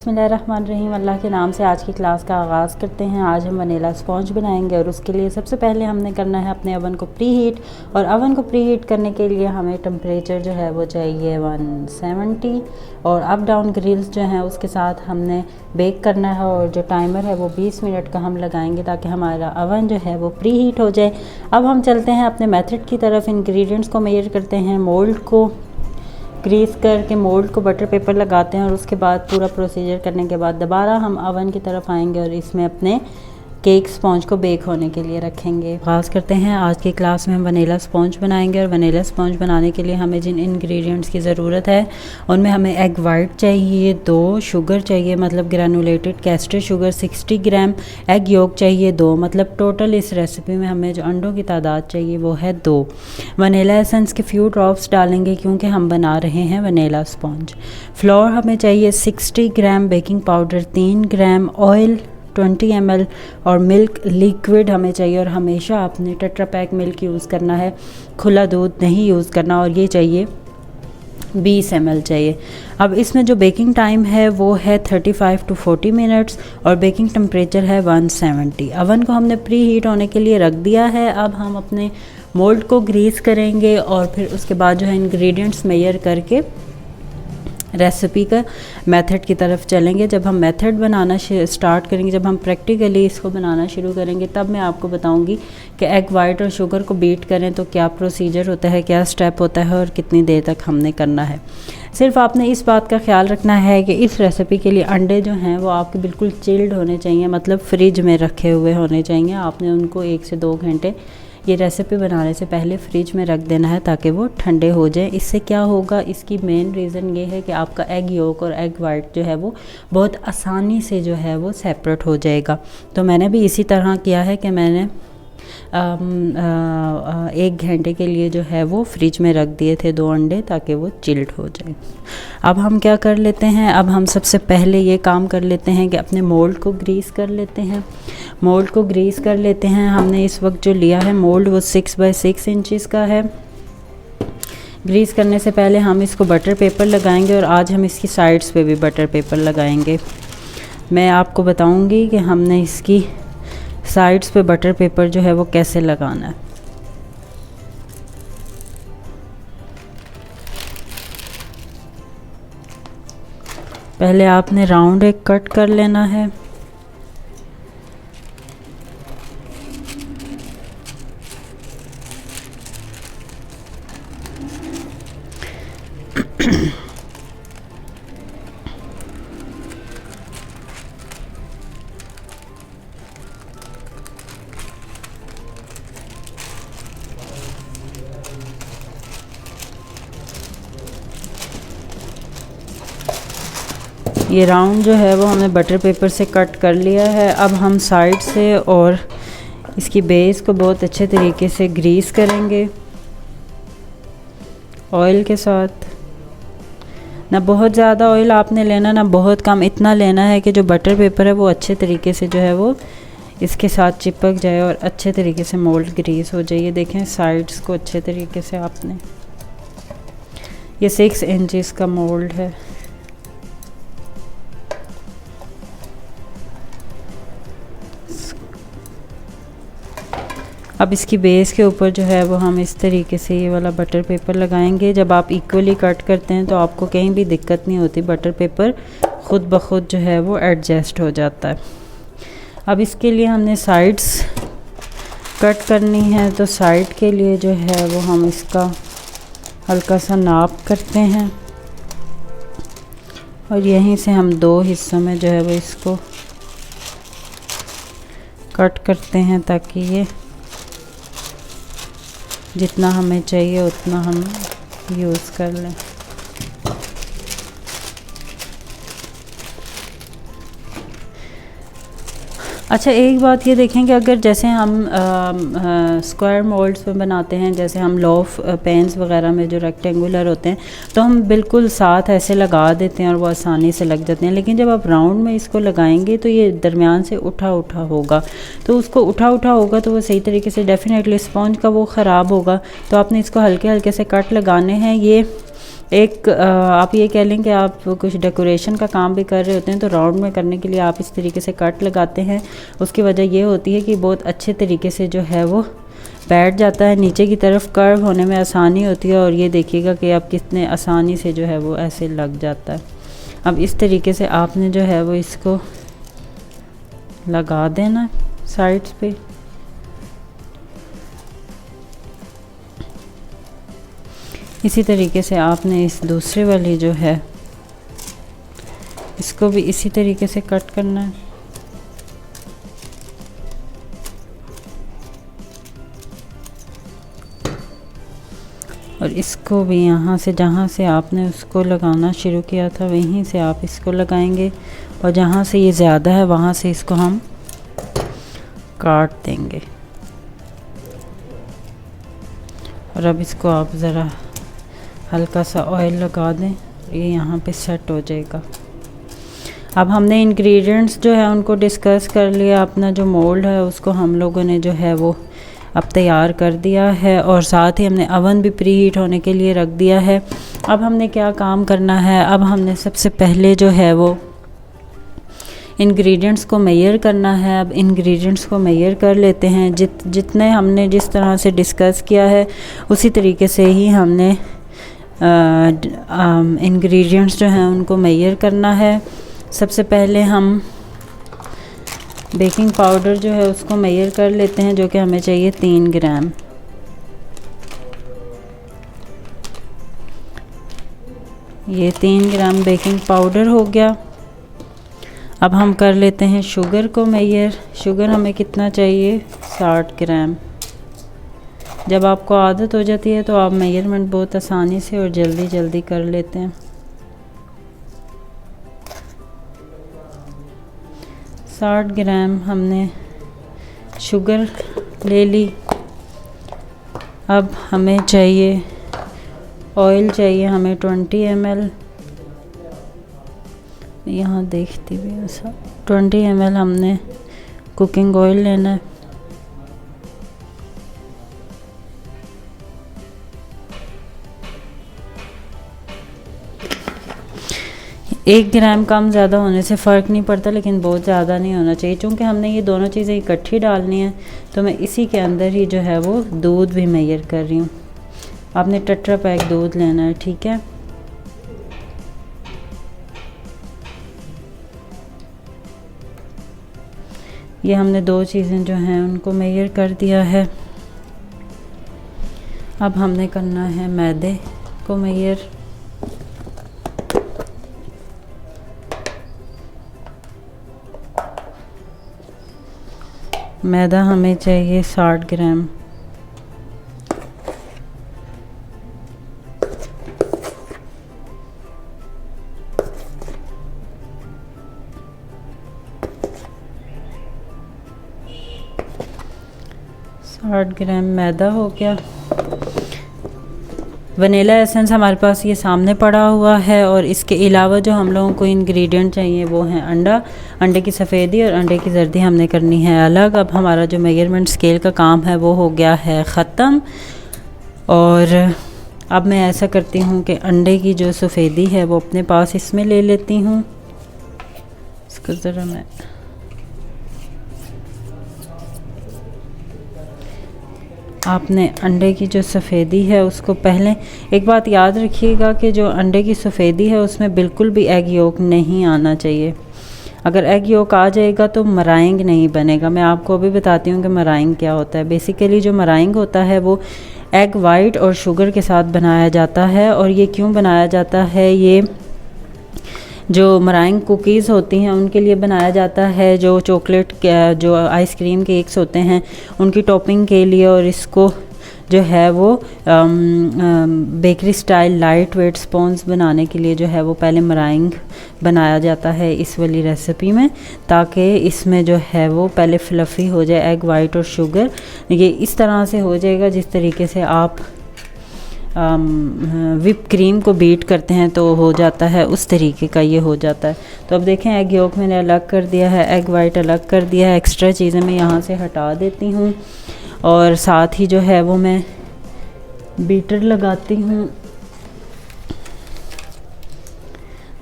बिस्मिल्लाहिर्रहमानिर्रहीम। अल्लाह के नाम से आज की क्लास का आगाज़ करते हैं। आज हम वनीला स्पॉन्ज बनाएंगे और उसके लिए सबसे पहले हमने करना है अपने अवन को प्री हीट। और अवन को प्री हीट करने के लिए हमें टेम्परेचर जो है वो चाहिए 170 और अप डाउन ग्रिल्स जो हैं उसके साथ हमने बेक करना है। और जो टाइमर है वो 20 मिनट का हम लगाएंगे ताकि हमारा अवन जो है वो प्री हीट हो जाए। अब हम चलते हैं अपने मेथड की तरफ। इंग्रेडिएंट्स को मेजर करते हैं, मोल्ड को ग्रीस करके मोल्ड को बटर पेपर लगाते हैं और उसके बाद पूरा प्रोसीजर करने के बाद दोबारा हम अवन की तरफ आएंगे और इसमें अपने केक स्पॉन्ज को बेक होने के लिए रखेंगे। आगाज़ करते हैं। आज की क्लास में हम वनीला स्पॉन्ज बनाएंगे और वनीला स्पॉन्ज बनाने के लिए हमें जिन इंग्रेडिएंट्स की ज़रूरत है उनमें हमें एग वाइट चाहिए 2, शुगर चाहिए मतलब ग्रैनुलेटेड कैस्टर शुगर 60 ग्राम, एग योक चाहिए 2, मतलब टोटल इस रेसिपी में हमें जो अंडों की तादाद चाहिए वो है 2। वनीला एसेंस के फ्यू ड्रॉप्स डालेंगे क्योंकि हम बना रहे हैं वनीला स्पॉन्ज। फ्लोर हमें चाहिए 60 ग्राम, बेकिंग पाउडर 3 ग्राम, ऑयल 20 ml और मिल्क लिक्विड हमें चाहिए। और हमेशा आपने टेट्रा पैक मिल्क यूज़ करना है, खुला दूध नहीं यूज़ करना। और ये चाहिए 20 ml चाहिए। अब इसमें जो बेकिंग टाइम है वो है 35 to 40 मिनट्स और बेकिंग टेम्परेचर है 170। अवन को हमने प्री हीट होने के लिए रख दिया है। अब हम अपने मोल्ड को ग्रीस करेंगे और फिर उसके बाद जो है इंग्रेडिएंट्स मेजर करके रेसिपी का मेथड की तरफ चलेंगे। जब हम मेथड बनाना स्टार्ट करेंगे, जब हम प्रैक्टिकली इसको बनाना शुरू करेंगे, तब मैं आपको बताऊंगी कि एग वाइट और शुगर को बीट करें तो क्या प्रोसीजर होता है, क्या स्टेप होता है और कितनी देर तक हमने करना है। सिर्फ आपने इस बात का ख्याल रखना है कि इस रेसिपी के लिए अंडे जो हैं वो आपके बिल्कुल चिल्ड होने चाहिए, मतलब फ्रिज में रखे हुए होने चाहिए। आपने उनको 1 से 2 घंटे ये रेसिपी बनाने से पहले फ्रिज में रख देना है ताकि वो ठंडे हो जाए। इससे क्या होगा, इसकी मेन रीज़न ये है कि आपका एग योक और एग वाइट जो है वो बहुत आसानी से जो है वो सेपरेट हो जाएगा। तो मैंने भी इसी तरह किया है कि मैंने 1 घंटे के लिए जो है वो फ्रिज में रख दिए थे 2 अंडे ताकि वो चिल्ड हो जाए। अब हम क्या कर लेते हैं, अब हम सबसे पहले ये काम कर लेते हैं कि अपने मोल्ड को ग्रीस कर लेते हैं। मोल्ड को ग्रीस कर लेते हैं। हमने इस वक्त जो लिया है मोल्ड वो 6 बाय 6 इंचज़ का है। ग्रीस करने से पहले हम इसको बटर पेपर लगाएंगे और आज हम इसकी साइड्स पे भी बटर पेपर लगाएंगे। मैं आपको बताऊंगी कि हमने इसकी साइड्स पे बटर पेपर जो है वो कैसे लगाना है। पहले आपने राउंड एक कट कर लेना है। ये राउंड जो है वो हमने बटर पेपर से कट कर लिया है। अब हम साइड से और इसकी बेस को बहुत अच्छे तरीके से ग्रीस करेंगे ऑयल के साथ। ना बहुत ज़्यादा ऑयल आपने लेना ना बहुत कम, इतना लेना है कि जो बटर पेपर है वो अच्छे तरीके से जो है वो इसके साथ चिपक जाए और अच्छे तरीके से मोल्ड ग्रीस हो जाए। ये देखें साइड्स को अच्छे तरीके से आपने, ये 6 इंचज़ का मोल्ड है। अब इसकी बेस के ऊपर जो है वो हम इस तरीके से ये वाला बटर पेपर लगाएंगे। जब आप इक्वली कट करते हैं तो आपको कहीं भी दिक्कत नहीं होती, बटर पेपर ख़ुद ब खुद जो है वो एडजस्ट हो जाता है। अब इसके लिए हमने साइड्स कट करनी है, तो साइड के लिए जो है वो हम इसका हल्का सा नाप करते हैं और यहीं से हम 2 हिस्सों में जो है वो इसको कट करते हैं ताकि ये जितना हमें चाहिए उतना हम यूज़ कर लें। अच्छा, एक बात ये देखें कि अगर जैसे हम स्क्वायर मोल्ड्स में बनाते हैं, जैसे हम लोफ पेन्स वगैरह में जो रेक्टेंगुलर होते हैं, तो हम बिल्कुल साथ ऐसे लगा देते हैं और वो आसानी से लग जाते हैं। लेकिन जब आप राउंड में इसको लगाएंगे तो ये दरमियान से उठा उठा होगा, तो उसको उठा उठा होगा तो वो सही तरीके से डेफिनेटली स्पॉन्ज का वो ख़राब होगा। तो आपने इसको हल्के हल्के से कट लगाने हैं। ये एक आप ये कह लें कि आप कुछ डेकोरेशन का काम भी कर रहे होते हैं तो राउंड में करने के लिए आप इस तरीके से कट लगाते हैं। उसकी वजह ये होती है कि बहुत अच्छे तरीके से जो है वो बैठ जाता है, नीचे की तरफ कर्व होने में आसानी होती है। और ये देखिएगा कि आप कितने आसानी से जो है वो ऐसे लग जाता है। अब इस तरीके से आपने जो है वो इसको लगा देना साइड्स पे। इसी तरीके से आपने इस दूसरे वाली जो है इसको भी इसी तरीके से कट करना है। और इसको भी यहाँ से जहाँ से आपने उसको लगाना शुरू किया था वहीं से आप इसको लगाएंगे और जहाँ से ये ज़्यादा है वहाँ से इसको हम काट देंगे। और अब इसको आप ज़रा हल्का सा ऑयल लगा दें, ये यहाँ पे सेट हो जाएगा। अब हमने इंग्रेडिएंट्स जो है उनको डिस्कस कर लिया। अपना जो मोल्ड है उसको हम लोगों ने जो है वो अब तैयार कर दिया है और साथ ही हमने अवन भी प्री हीट होने के लिए रख दिया है। अब हमने क्या काम करना है, अब हमने सबसे पहले जो है वो इंग्रेडिएंट्स को मेजर करना है। अब इंग्रेडिएंट्स को मेजर कर लेते हैं। जितने हमने जिस तरह से डिस्कस किया है उसी तरीके से ही हमने इंग्रेडिएंट्स जो हैं उनको मेजर करना है। सबसे पहले हम बेकिंग पाउडर जो है उसको मेजर कर लेते हैं, जो कि हमें चाहिए 3 ग्राम। ये 3 ग्राम बेकिंग पाउडर हो गया। अब हम कर लेते हैं शुगर को मेजर। शुगर हमें कितना चाहिए, 60 ग्राम। जब आपको आदत हो जाती है तो आप मेजरमेंट बहुत आसानी से और जल्दी जल्दी कर लेते हैं। 60 ग्राम हमने शुगर ले ली। अब हमें चाहिए ऑयल, चाहिए हमें 20 ml। यहाँ देखती भी हूँ सब 20 ml हमने कुकिंग ऑयल लेना है। एक ग्राम कम ज़्यादा होने से फ़र्क नहीं पड़ता, लेकिन बहुत ज़्यादा नहीं होना चाहिए। चूँकि हमने ये दोनों चीज़ें इकट्ठी डालनी है तो मैं इसी के अंदर ही जो है वो दूध भी मेजर कर रही हूँ। आपने टेट्रा पैक दूध लेना है, ठीक है। ये हमने 2 चीज़ें जो हैं उनको मेजर कर दिया है। अब हमने करना है मैदे को मेजर। मैदा हमें चाहिए 60 ग्राम। ग्राम मैदा हो गया। वनीला एसेंस हमारे पास ये सामने पड़ा हुआ है। और इसके अलावा जो हम लोगों को इंग्रेडिएंट चाहिए वो हैं अंडा, अंडे की सफ़ेदी और अंडे की जर्दी हमने करनी है अलग। अब हमारा जो मेजरमेंट स्केल का काम है वो हो गया है ख़त्म। और अब मैं ऐसा करती हूँ कि अंडे की जो सफ़ेदी है वो अपने पास इसमें ले लेती हूँ। इसको ज़रा मैं आपने अंडे की जो सफ़ेदी है उसको पहले, एक बात याद रखिएगा कि जो अंडे की सफ़ेदी है उसमें बिल्कुल भी एग योक नहीं आना चाहिए। अगर एग योक आ जाएगा तो मराइंग नहीं बनेगा। मैं आपको अभी बताती हूँ कि मराइंग क्या होता है। बेसिकली जो मराइंग होता है वो एग वाइट और शुगर के साथ बनाया जाता है। और ये क्यों बनाया जाता है, ये जो मराइंग कुकीज़ होती हैं उनके लिए बनाया जाता है। जो चॉकलेट जो आइसक्रीम केक्स होते हैं उनकी टॉपिंग के लिए। और इसको जो है वो bakery style light weight spawns बनाने के लिए जो है वो पहले मराइंग बनाया जाता है इस वाली रेसिपी में, ताकि इसमें जो है वो पहले फ्लफ़ी हो जाए एग वाइट और शुगर। ये इस तरह से हो जाएगा जिस तरीके से आप विप क्रीम को बीट करते हैं तो हो जाता है, उस तरीके का ये हो जाता है। तो अब देखें एग योक मैंने अलग कर दिया है, एग वाइट अलग कर दिया है। एक्स्ट्रा चीज़ें मैं यहाँ से हटा देती हूँ और साथ ही जो है वो मैं बीटर लगाती हूँ।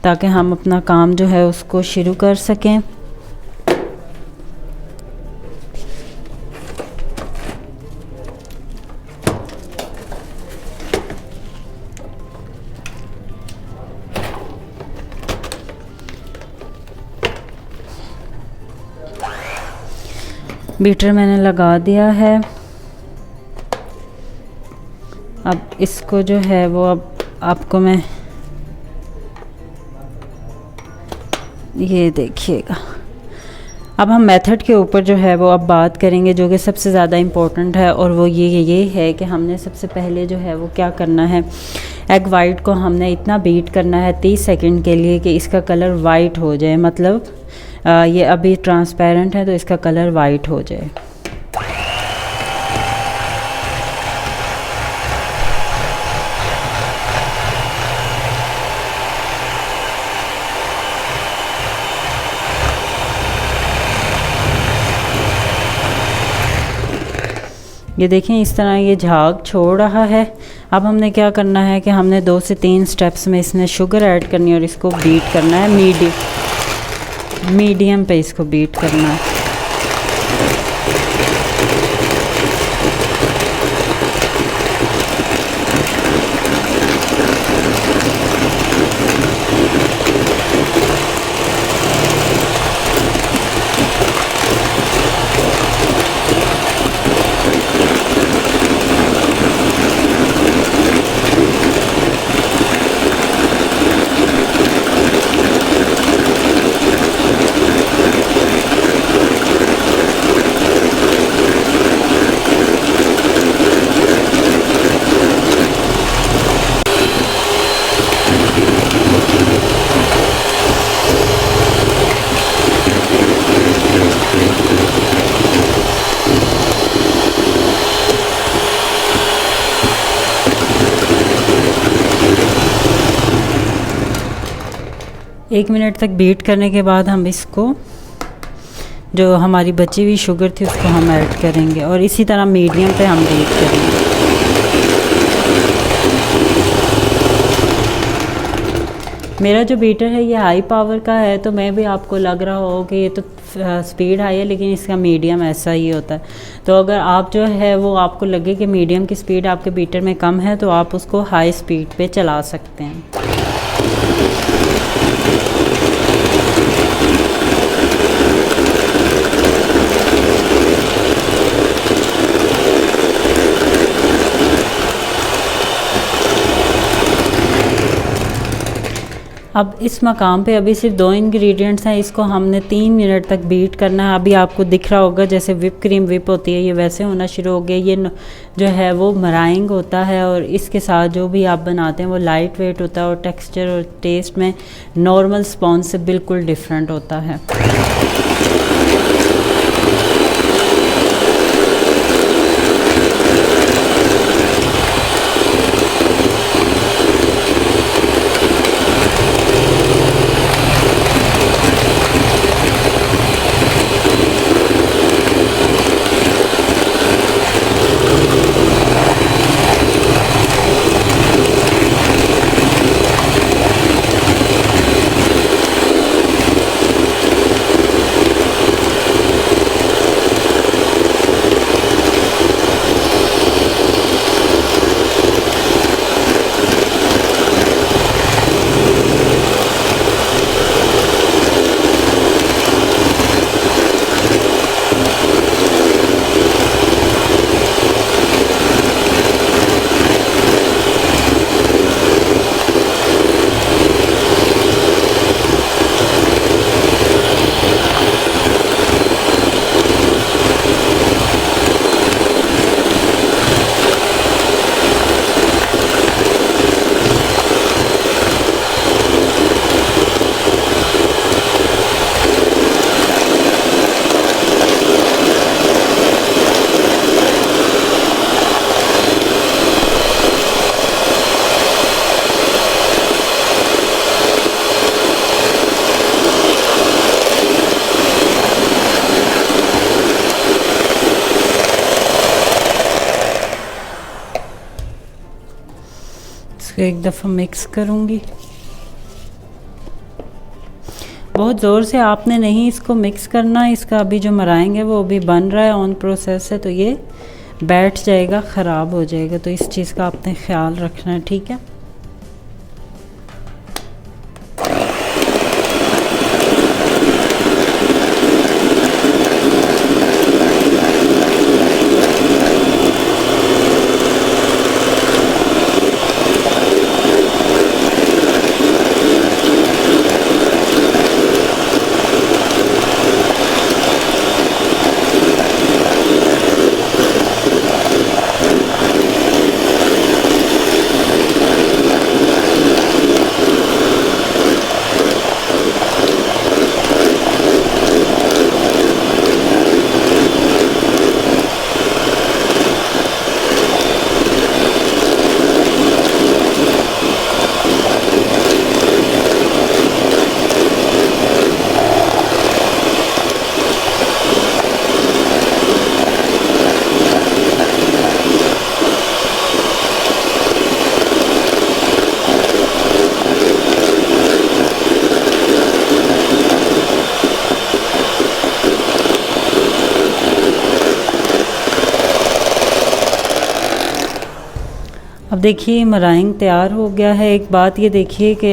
ताकि हम अपना काम जो है उसको शुरू कर सकें। बीटर मैंने लगा दिया है। अब इसको जो है वो अब आपको मैं ये देखिएगा। अब हम मेथड के ऊपर जो है वो अब बात करेंगे, जो कि सबसे ज़्यादा इम्पोर्टेंट है, और वो ये है कि हमने सबसे पहले जो है वो क्या करना है, एग वाइट को हमने इतना बीट करना है 30 सेकंड के लिए कि इसका कलर वाइट हो जाए। मतलब ये अभी ट्रांसपेरेंट है तो इसका कलर वाइट हो जाए। ये देखें इस तरह ये झाग छोड़ रहा है। अब हमने क्या करना है कि हमने 2 से 3 स्टेप्स में इसमें शुगर ऐड करनी है और इसको बीट करना है। मीडियम पे इसको बीट करना है। एक मिनट तक बीट करने के बाद हम इसको, जो हमारी बची हुई शुगर थी उसको हम ऐड करेंगे और इसी तरह मीडियम पे हम बीट करेंगे। मेरा जो बीटर है ये हाई पावर का है, तो मैं भी आपको लग रहा हो कि ये तो स्पीड हाई है, लेकिन इसका मीडियम ऐसा ही होता है। तो अगर आप जो है वो आपको लगे कि मीडियम की स्पीड आपके बीटर में कम है तो आप उसको हाई स्पीड पे चला सकते हैं। अब इस मकाम पे अभी सिर्फ 2 इंग्रेडिएंट्स हैं, इसको हमने 3 मिनट तक बीट करना है। अभी आपको दिख रहा होगा जैसे विप क्रीम विप होती है, ये वैसे होना शुरू हो गया। ये जो है वो मराइंग होता है और इसके साथ जो भी आप बनाते हैं वो लाइट वेट होता है और टेक्सचर और टेस्ट में नॉर्मल स्पॉन्ज से बिल्कुल डिफरेंट होता है। एक दफ़ा मिक्स करूँगी। बहुत ज़ोर से आपने नहीं इसको मिक्स करना, इसका अभी जो मराएंगे वो अभी बन रहा है, ऑन प्रोसेस है, तो ये बैठ जाएगा, ख़राब हो जाएगा, तो इस चीज़ का आपने ख्याल रखना है, ठीक है। अब देखिए मराइंग तैयार हो गया है। एक बात ये देखिए कि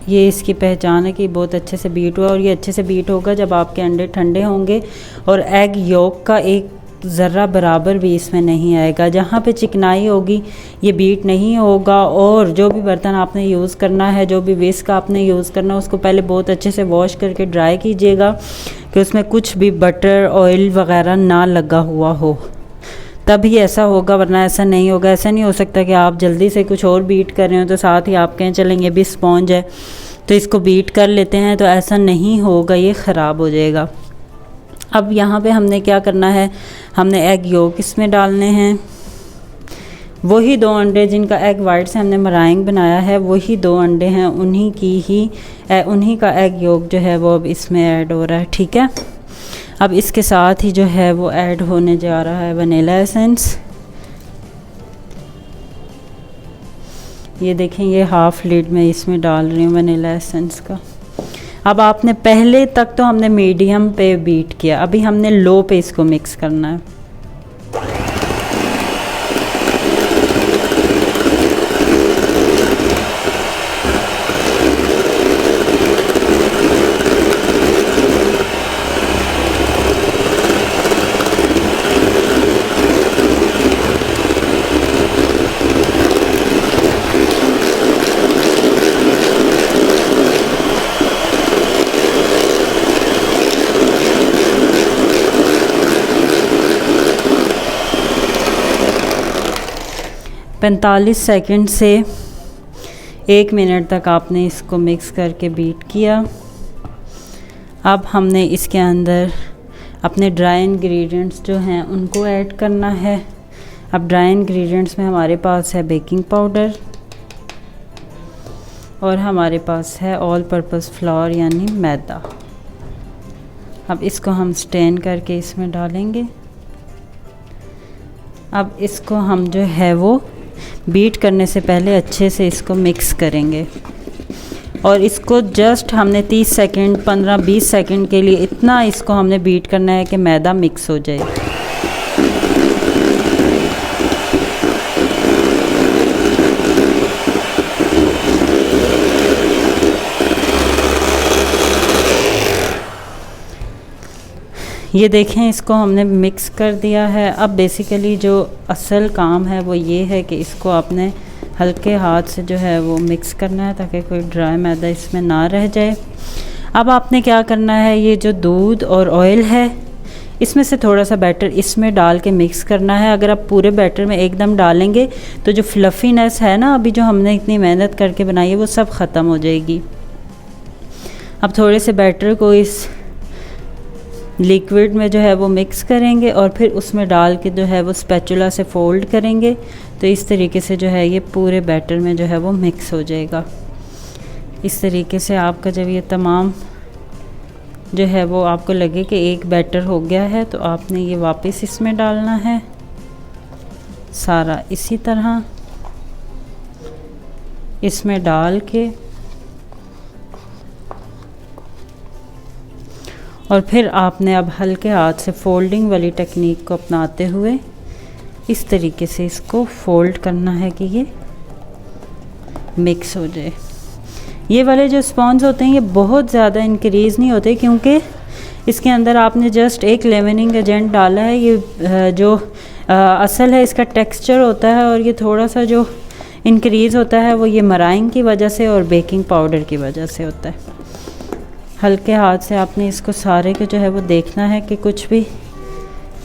ये इसकी पहचान है कि बहुत अच्छे से बीट हुआ, और ये अच्छे से बीट होगा जब आपके अंडे ठंडे होंगे और एग योक का एक ज़र्रा बराबर भी इसमें नहीं आएगा। जहाँ पे चिकनाई होगी ये बीट नहीं होगा। और जो भी बर्तन आपने यूज़ करना है, जो भी विस्क आपने यूज़ करना है, उसको पहले बहुत अच्छे से वॉश करके ड्राई कीजिएगा कि उसमें कुछ भी बटर ऑयल वगैरह ना लगा हुआ हो, तभी ऐसा होगा, वरना ऐसा नहीं होगा। ऐसा नहीं हो सकता कि आप जल्दी से कुछ और बीट कर रहे हो तो साथ ही आप कहें चलेंगे भी स्पॉन्ज है तो इसको बीट कर लेते हैं, तो ऐसा नहीं होगा, ये ख़राब हो जाएगा। अब यहाँ पे हमने क्या करना है, हमने एग योक इसमें डालने हैं। वही 2 अंडे जिनका एग वाइट से हमने मराइंग बनाया है, वही 2 अंडे हैं, उन्हीं का एग योक जो है वो अब इसमें ऐड हो रहा है, ठीक है। अब इसके साथ ही जो है वो ऐड होने जा रहा है वनीला एसेंस। ये देखें, ये हाफ लीड में इसमें डाल रही हूँ वनीला एसेंस का। अब आपने पहले तक तो हमने मीडियम पे बीट किया, अभी हमने लो पे इसको मिक्स करना है। 45 सेकंड से 1 मिनट तक आपने इसको मिक्स करके बीट किया। अब हमने इसके अंदर अपने ड्राई इंग्रेडिएंट्स जो हैं उनको ऐड करना है। अब ड्राई इंग्रेडिएंट्स में हमारे पास है बेकिंग पाउडर और हमारे पास है ऑल पर्पस फ्लोर यानी मैदा। अब इसको हम स्टेन करके इसमें डालेंगे। अब इसको हम जो है वो बीट करने से पहले अच्छे से इसको मिक्स करेंगे और इसको जस्ट हमने 30 सेकंड 15-20 सेकंड के लिए इतना इसको हमने बीट करना है कि मैदा मिक्स हो जाए। ये देखें, इसको हमने मिक्स कर दिया है। अब बेसिकली जो असल काम है वो ये है कि इसको आपने हल्के हाथ से जो है वो मिक्स करना है ताकि कोई ड्राई मैदा इसमें ना रह जाए। अब आपने क्या करना है, ये जो दूध और ऑयल है इसमें से थोड़ा सा बैटर इसमें डाल के मिक्स करना है। अगर आप पूरे बैटर में एकदम डालेंगे तो जो फ्लफ़ीनेस है ना, अभी जो हमने इतनी मेहनत करके बनाई है वो सब ख़त्म हो जाएगी। अब थोड़े से बैटर को इस लिक्विड में जो है वो मिक्स करेंगे और फिर उसमें डाल के जो है वो स्पैचुला से फोल्ड करेंगे, तो इस तरीके से जो है ये पूरे बैटर में जो है वो मिक्स हो जाएगा। इस तरीके से आपका जब ये तमाम जो है वो आपको लगे कि एक बैटर हो गया है तो आपने ये वापस इसमें डालना है सारा। इसी तरह इसमें डाल के और फिर आपने अब हल्के हाथ से फोल्डिंग वाली टेक्निक को अपनाते हुए इस तरीके से इसको फोल्ड करना है कि ये मिक्स हो जाए। ये वाले जो स्पॉन्ज होते हैं ये बहुत ज़्यादा इंक्रीज़ नहीं होते, क्योंकि इसके अंदर आपने जस्ट एक लेमनिंग एजेंट डाला है। ये जो असल है इसका टेक्सचर होता है, और ये थोड़ा सा जो इंक्रीज़ होता है वो ये मराइंग की वजह से और बेकिंग पाउडर की वजह से होता है। हल्के हाथ से आपने इसको सारे को जो है वो देखना है कि कुछ भी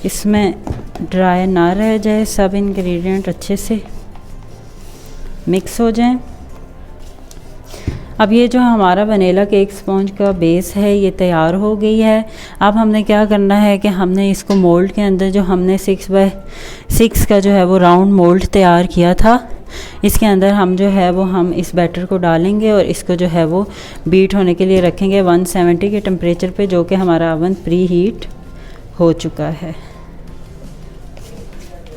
इसमें ड्राई ना रह जाए, सब इंग्रेडिएंट अच्छे से मिक्स हो जाएं। अब ये जो हमारा वनीला केक स्पॉन्ज का बेस है ये तैयार हो गई है। अब हमने क्या करना है कि हमने इसको मोल्ड के अंदर जो हमने 6x6 का जो है वो राउंड मोल्ड तैयार किया था, इसके अंदर हम जो है वो हम इस बैटर को डालेंगे और इसको जो है वो बीट होने के लिए रखेंगे 170 के टेम्परेचर पे, जो कि हमारा ओवन प्री हीट हो चुका है।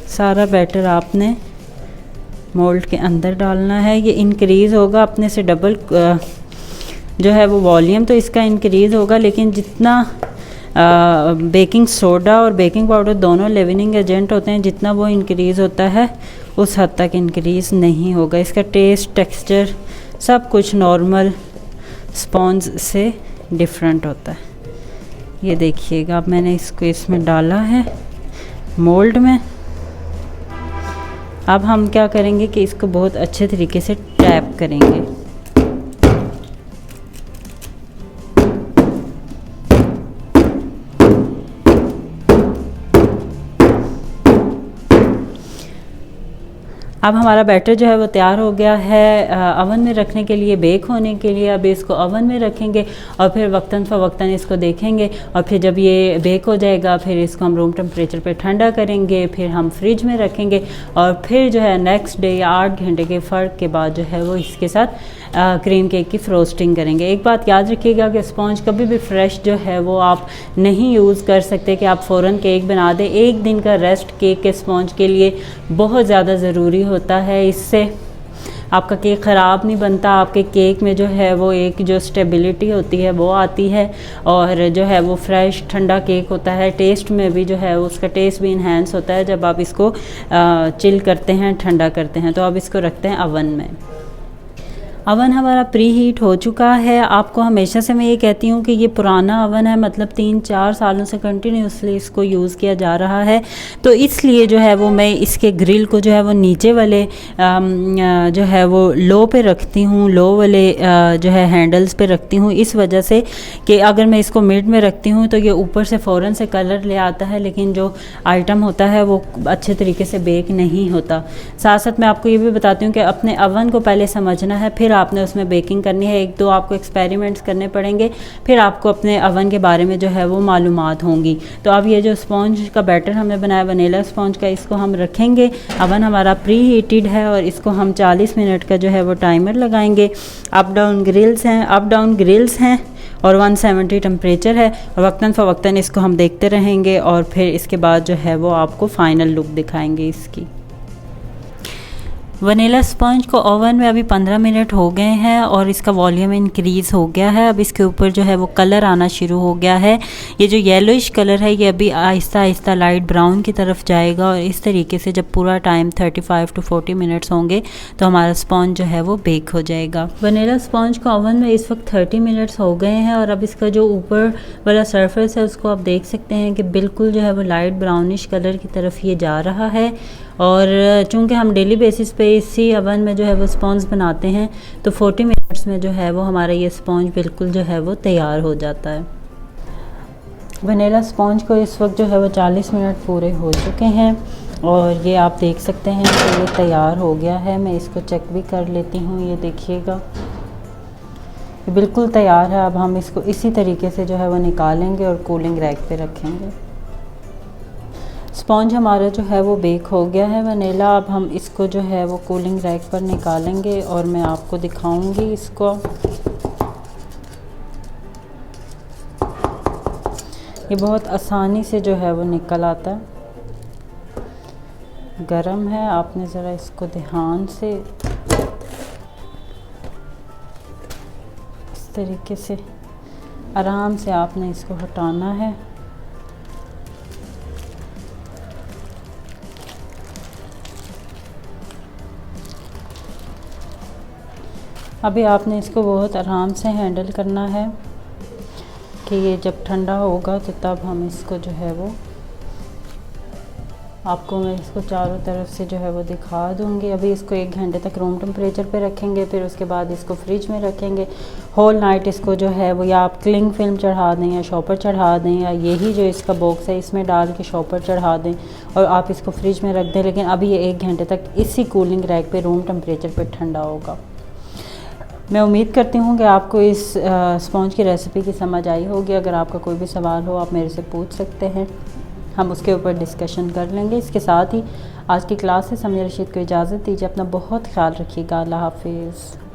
सारा बैटर आपने मोल्ड के अंदर डालना है। ये इंक्रीज़ होगा अपने से डबल जो है वो वॉल्यूम तो इसका इंक्रीज़ होगा, लेकिन जितना बेकिंग सोडा और बेकिंग पाउडर दोनों लेवनिंग एजेंट होते हैं, जितना वो इंक्रीज़ होता है उस हद तक इंक्रीज़ नहीं होगा। इसका टेस्ट, टेक्सचर सब कुछ नॉर्मल स्पॉन्ज से डिफरेंट होता है। ये देखिएगा, अब मैंने इसको इसमें डाला है मोल्ड में। अब हम क्या करेंगे कि इसको बहुत अच्छे तरीके से टैप करेंगे। अब हमारा बैटर जो है वो तैयार हो गया है ओवन में रखने के लिए, बेक होने के लिए। अब इसको ओवन में रखेंगे और फिर वक्तन फ़वक्तन इसको देखेंगे, और फिर जब ये बेक हो जाएगा फिर इसको हम रूम टेम्परेचर पे ठंडा करेंगे, फिर हम फ्रिज में रखेंगे, और फिर जो है नेक्स्ट डे या 8 घंटे के फ़र्क के बाद जो है वो इसके साथ क्रीम केक की फ्रोस्टिंग करेंगे। एक बात याद रखिएगा कि स्पॉन्ज कभी भी फ्रेश जो है वो आप नहीं यूज़ कर सकते कि आप फ़ौरन केक बना दें। एक दिन का रेस्ट केक के स्पॉन्ज के लिए बहुत ज़्यादा ज़रूरी होता है। इससे आपका केक ख़राब नहीं बनता, आपके केक में जो है वो एक जो स्टेबिलिटी होती है वो आती है, और जो है वो फ्रेश ठंडा केक होता है। टेस्ट में भी जो है उसका टेस्ट भी इन्हेंस होता है जब आप इसको चिल करते हैं, ठंडा करते हैं। तो अब इसको रखते हैं अवन में। अवन हमारा प्री हीट हो चुका है। आपको हमेशा से मैं ये कहती हूँ कि ये पुराना अवन है, मतलब 3-4 सालों से कंटिन्यूसली इसको यूज़ किया जा रहा है, तो इसलिए जो है वो मैं इसके ग्रिल को जो है वो नीचे वाले जो है वो लो पे रखती हूँ, लो वाले जो है हैंडल्स पे रखती हूँ, इस वजह से कि अगर मैं इसको मिड में रखती हूँ तो ये ऊपर से फ़ौरन से कलर ले आता है, लेकिन जो आइटम होता है वो अच्छे तरीके से बेक नहीं होता। साथ साथ मैं आपको ये भी बताती हूँ कि अपने अवन को पहले समझना है, फिर आपने उसमें बेकिंग करनी है। 1-2 आपको एक्सपेरिमेंट्स करने पड़ेंगे, फिर आपको अपने अवन के बारे में जो है वो मालूमात होंगी। तो अब ये जो स्पॉन्ज का बैटर हमने बनाया वनीला स्पॉन्ज का, इसको हम रखेंगे। अवन हमारा प्री हीटेड है और इसको हम 40 मिनट का जो है वो टाइमर लगाएंगे। अप डाउन ग्रिल्स हैं और 170 टेम्परेचर है, और वक्तन फ़वक्तन इसको हम देखते रहेंगे, और फिर इसके बाद जो है वो आपको फ़ाइनल लुक दिखाएंगे इसकी। वनीला स्पंज को ओवन में अभी 15 मिनट हो गए हैं और इसका वॉल्यूम इंक्रीज़ हो गया है। अब इसके ऊपर जो है वो कलर आना शुरू हो गया है। ये जो येलोइश कलर है ये अभी आहिस्ता आहिस्ता लाइट ब्राउन की तरफ जाएगा, और इस तरीके से जब पूरा टाइम 35 to 40 मिनट्स होंगे तो हमारा स्पंज जो है वो बेक हो जाएगा। वनीला स्पंज को ओवन में इस वक्त 30 मिनट्स हो गए हैं, और अब इसका जो ऊपर वाला सरफेस है उसको आप देख सकते हैं कि बिल्कुल जो है वो लाइट ब्राउनिश कलर की तरफ ये जा रहा है। और चूंकि हम डेली बेसिस पे इसी अवन में जो है वो स्पॉन्ज बनाते हैं, तो 40 मिनट्स में जो है वो हमारा ये स्पॉन्ज बिल्कुल जो है वो तैयार हो जाता है। वनीला स्पॉन्ज को इस वक्त जो है वो 40 मिनट पूरे हो चुके हैं, और ये आप देख सकते हैं कि ये तैयार हो गया है। मैं इसको चेक भी कर लेती हूँ, ये देखिएगा ये बिल्कुल तैयार है। अब हम इसको इसी तरीके से जो है वो निकालेंगे और कूलिंग रैक पे रखेंगे। स्पॉन्ज हमारा जो है वो बेक हो गया है वनीला। अब हम इसको जो है वो कूलिंग रैक पर निकालेंगे और मैं आपको दिखाऊंगी इसको। ये बहुत आसानी से जो है वो निकल आता है। गरम है, आपने ज़रा इसको ध्यान से इस तरीके से आराम से आपने इसको हटाना है। अभी आपने इसको बहुत आराम से हैंडल करना है कि ये जब ठंडा होगा तो तब हम इसको जो है वो आपको मैं इसको चारों तरफ से जो है वो दिखा दूँगी। अभी इसको 1 घंटे तक रूम टेम्परेचर पे रखेंगे, फिर उसके बाद इसको फ्रिज में रखेंगे। होल नाइट इसको जो है वो या आप क्लिंग फिल्म चढ़ा दें या शॉपर चढ़ा दें, या यही जो इसका बॉक्स है इसमें डाल के शॉपर चढ़ा दें और आप इसको फ्रिज में रख दें। लेकिन अभी ये 1 घंटे तक इसी कूलिंग रैक पे रूम टेम्परेचर पे ठंडा होगा। मैं उम्मीद करती हूँ कि आपको इस स्पॉन्ज की रेसिपी की समझ आई होगी। अगर आपका कोई भी सवाल हो आप मेरे से पूछ सकते हैं, हम उसके ऊपर डिस्कशन कर लेंगे। इसके साथ ही आज की क्लास से समझ रशीद को इजाज़त दीजिए। अपना बहुत ख्याल रखिएगा। अल्लाह हाफिज़।